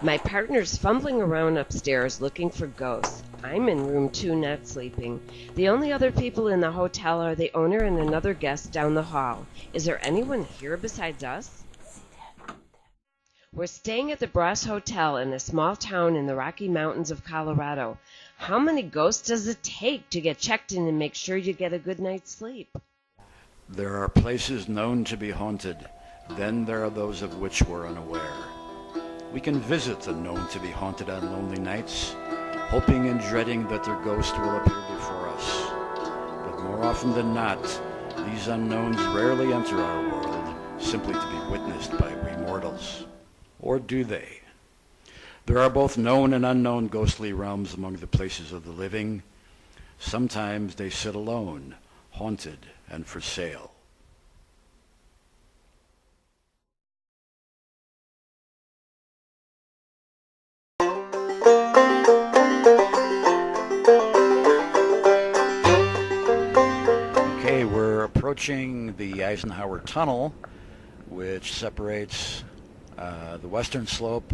My partner's fumbling around upstairs looking for ghosts. I'm in room 2 not sleeping. The only other people in the hotel are the owner and another guest down the hall. Is there anyone here besides us? We're staying at the Bross Hotel in a small town in the Rocky Mountains of Colorado. How many ghosts does it take to get checked in and make sure you get a good night's sleep? There are places known to be haunted. Then there are those of which we're unaware. We can visit the known to be haunted on lonely nights, hoping and dreading that their ghost will appear before us. But more often than not, these unknowns rarely enter our world simply to be witnessed by we mortals. Or do they? There are both known and unknown ghostly realms among the places of the living. Sometimes they sit alone, haunted and for sale. Okay, we're approaching the Eisenhower Tunnel, which separates the western slope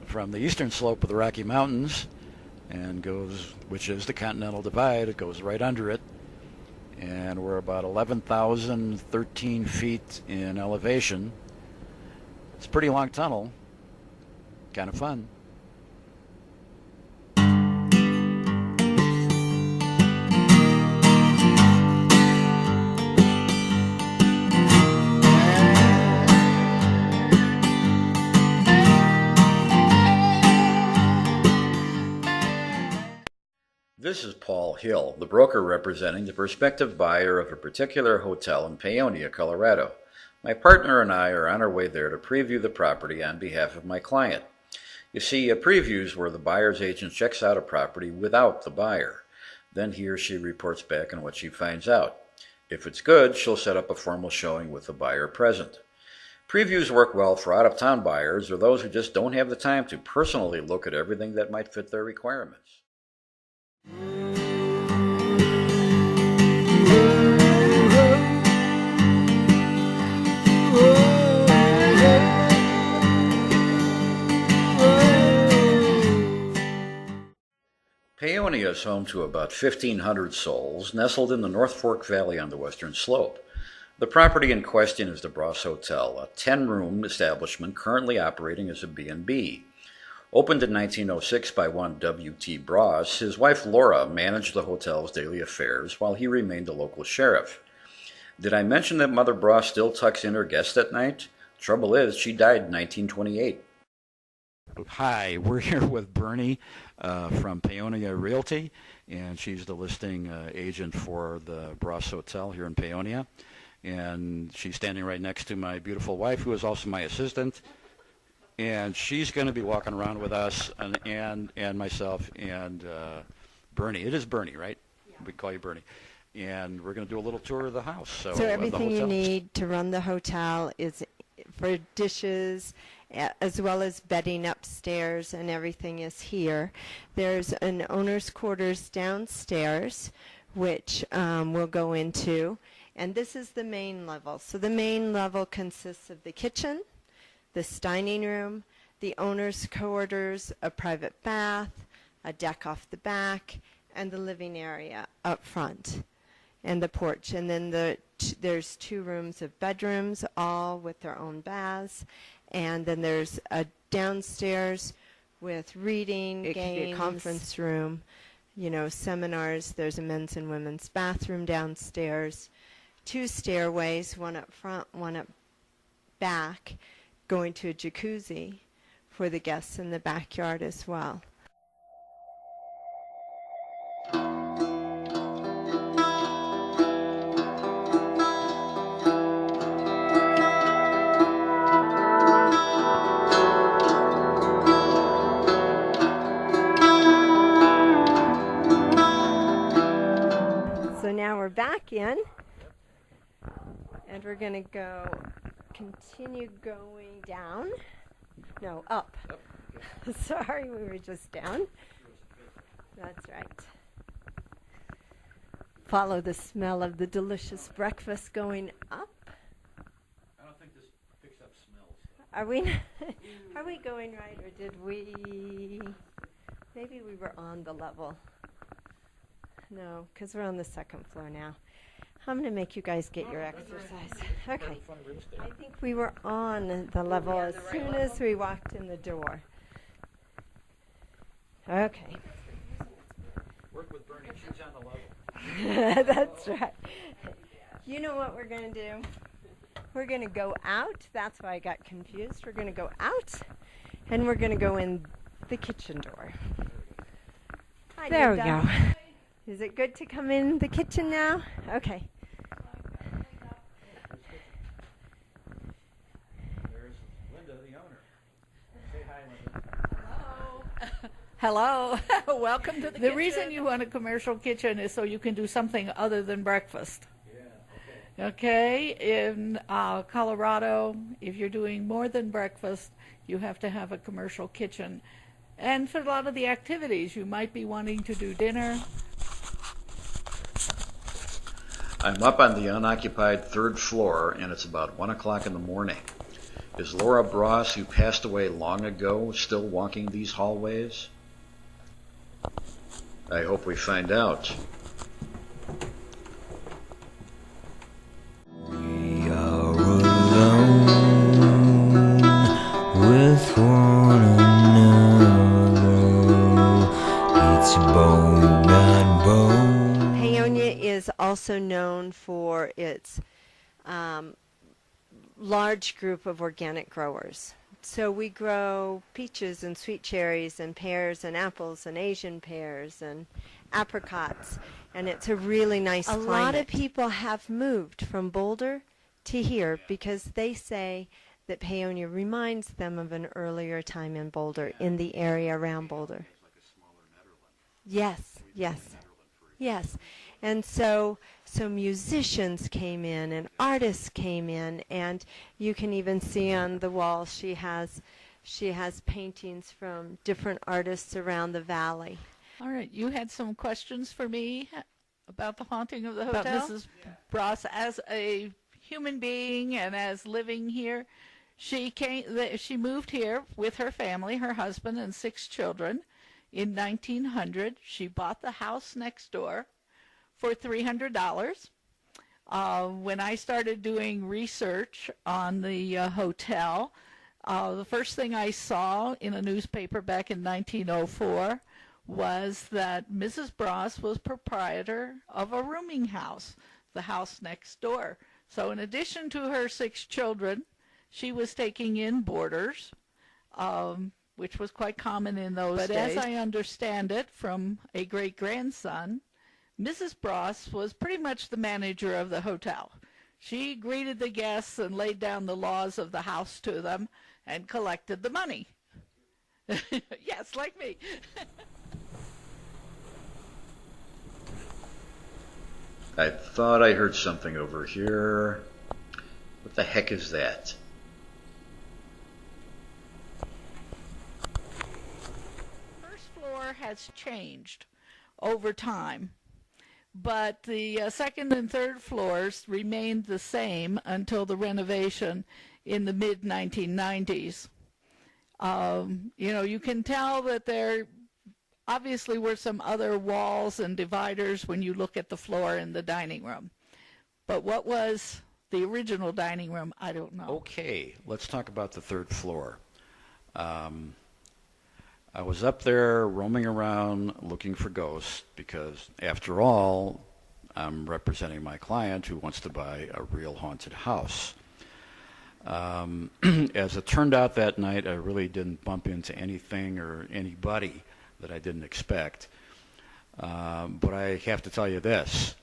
from the eastern slope of the Rocky Mountains and goes, which is the Continental Divide. It goes right under it, and we're about 11,013 feet in elevation. It's a pretty long tunnel, kind of fun. This is Paul Hill, the broker representing the prospective buyer of a particular hotel in Paonia, Colorado. My partner and I are on our way there to preview the property on behalf of my client. You see, a preview is where the buyer's agent checks out a property without the buyer. Then he or she reports back on what she finds out. If it's good, she'll set up a formal showing with the buyer present. Previews work well for out-of-town buyers or those who just don't have the time to personally look at everything that might fit their requirements. Paonia is home to about 1,500 souls, nestled in the North Fork Valley on the western slope. The property in question is the Bross Hotel, a 10-room establishment currently operating as a B&B. Opened in 1906 by one W.T. Bross, his wife Laura managed the hotel's daily affairs while he remained a local sheriff. Did I mention that Mother Bross still tucks in her guests at night? Trouble is, she died in 1928. Hi, we're here with Bernie from Paonia Realty, and she's the listing agent for the Bross Hotel here in Paonia. And she's standing right next to my beautiful wife, who is also my assistant. And she's going to be walking around with us and myself and Bernie. It is Bernie, right? Yeah. We call you Bernie. And we're going to do a little tour of the house. So everything you need to run the hotel is for dishes, as well as bedding upstairs, and everything is here. There's an owner's quarters downstairs, which we'll go into. And this is the main level. So the main level consists of the kitchen, this dining room, the owner's quarters, a private bath, a deck off the back, and the living area up front, and the porch. And then there's 2 rooms of bedrooms, all with their own baths. And then there's a downstairs with reading, games, could be a conference room, seminars. There's a men's and women's bathroom downstairs. 2 stairways, one up front, one up back, going to a jacuzzi for the guests in the backyard as well. So now we're back in, and we're going to continue going down. No, up. Sorry, we were just down. That's right. Follow the smell of the delicious breakfast going up. I don't think this Picks up smells. Are we are we going right, or did we? Maybe we were on the level. No, because we're on the second floor now. I'm going to make you guys get your exercise. Okay. I think we were on the level as soon as we walked in the door. Okay. Work with Bernie. She's on the level. That's right. You know what we're going to do? We're going to go out. That's why I got confused. We're going to go out, and we're going to go in the kitchen door. Hi, there we go. Is it good to come in the kitchen now? Okay. There's Linda, the owner. Say hi, Linda. Hello. Welcome to the reason you want a commercial kitchen is so you can do something other than breakfast. Yeah, Okay? In Colorado, if you're doing more than breakfast, you have to have a commercial kitchen. And for a lot of the activities, you might be wanting to do dinner. I'm up on the unoccupied third floor, and it's about 1 o'clock in the morning. Is Laura Bross, who passed away long ago, still walking these hallways? I hope we find out. We are alone with one another. It's bone on bone. Paonia is also known for its large group of organic growers. So we grow peaches and sweet cherries and pears and apples and Asian pears and apricots, and it's a really nice climate. A lot of people have moved from Boulder to here because they say that Paonia reminds them of an earlier time in Boulder, in the area around Boulder. Yes, yes, yes. And so musicians came in and artists came in, and you can even see on the wall she has paintings from different artists around the valley. All right. You had some questions for me about the haunting of the hotel? About Mrs. Bross, as a human being and as living here, she moved here with her family, her husband and 6 children in 1900. She bought the house next door for $300. When I started doing research on the hotel, the first thing I saw in a newspaper back in 1904 was that Mrs. Bross was proprietor of a rooming house, the house next door. So in addition to her 6 children, she was taking in boarders, which was quite common in those days. But as I understand it from a great-grandson, Mrs. Bross was pretty much the manager of the hotel. She greeted the guests and laid down the laws of the house to them and collected the money. Yes, like me. I thought I heard something over here. What the heck is that? First floor has changed over time, but the second and third floors remained the same until the renovation in the mid-1990s. You can tell that there obviously were some other walls and dividers when you look at the floor in the dining room. But what was the original dining room, I don't know. Okay, let's talk about the third floor. I was up there roaming around looking for ghosts because, after all, I'm representing my client who wants to buy a real haunted house. As it turned out that night, I really didn't bump into anything or anybody that I didn't expect. But I have to tell you this.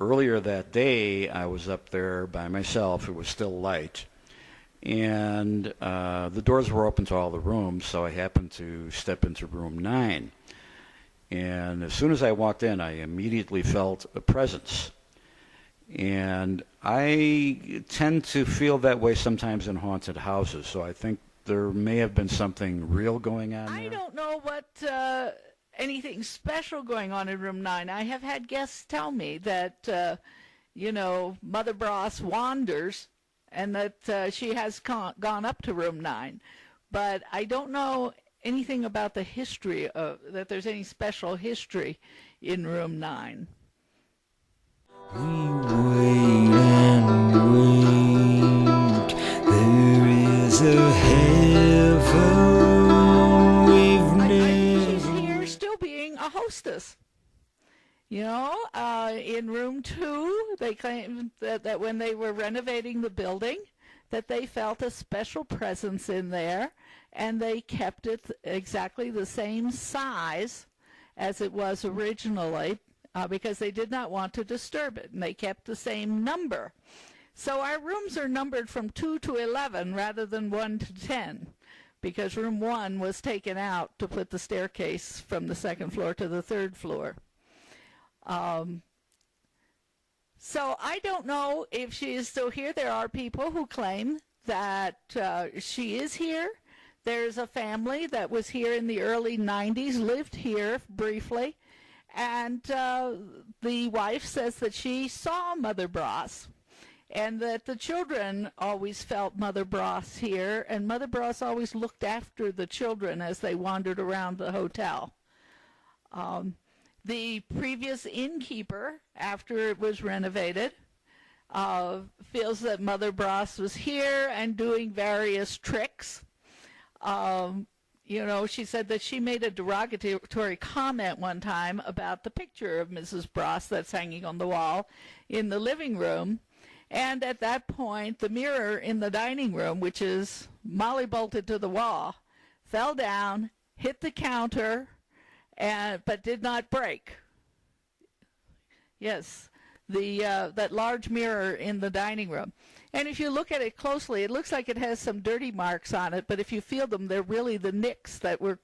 Earlier that day, I was up there by myself. It was still light. And the doors were open to all the rooms, so I happened to step into room 9. And as soon as I walked in, I immediately felt a presence. And I tend to feel that way sometimes in haunted houses, so I think there may have been something real going on there. I don't know what anything special going on in room 9. I have had guests tell me that, Mother Bross wanders and that she has gone up to room 9. But I don't know anything about the history of that. There's any special history in room 9. We wait and wait. There is a heaven we've I never. think she's here still being a hostess. You know, in room 2, they claimed that when they were renovating the building, that they felt a special presence in there, and they kept it exactly the same size as it was originally, because they did not want to disturb it, and they kept the same number. So our rooms are numbered from 2 to 11 rather than 1 to 10, because room 1 was taken out to put the staircase from the 2nd floor to the 3rd floor. So I don't know if she is still here. There are people who claim that she is here. There's a family that was here in the early 90s, lived here briefly, and the wife says that she saw Mother Bras, and that the children always felt Mother Bras here, and Mother Bras always looked after the children as they wandered around the hotel. The previous innkeeper, after it was renovated, feels that Mother Bras was here and doing various tricks. You know, she said that she made a derogatory comment one time about the picture of Mrs. Bras that's hanging on the wall in the living room. And at that point, the mirror in the dining room, which is molly-bolted to the wall, fell down, hit the counter, but did not break. Yes, that large mirror in the dining room. And if you look at it closely, it looks like it has some dirty marks on it, but if you feel them, they're really the nicks that were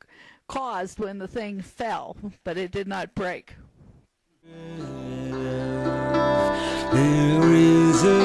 caused when the thing fell, but it did not break. There is a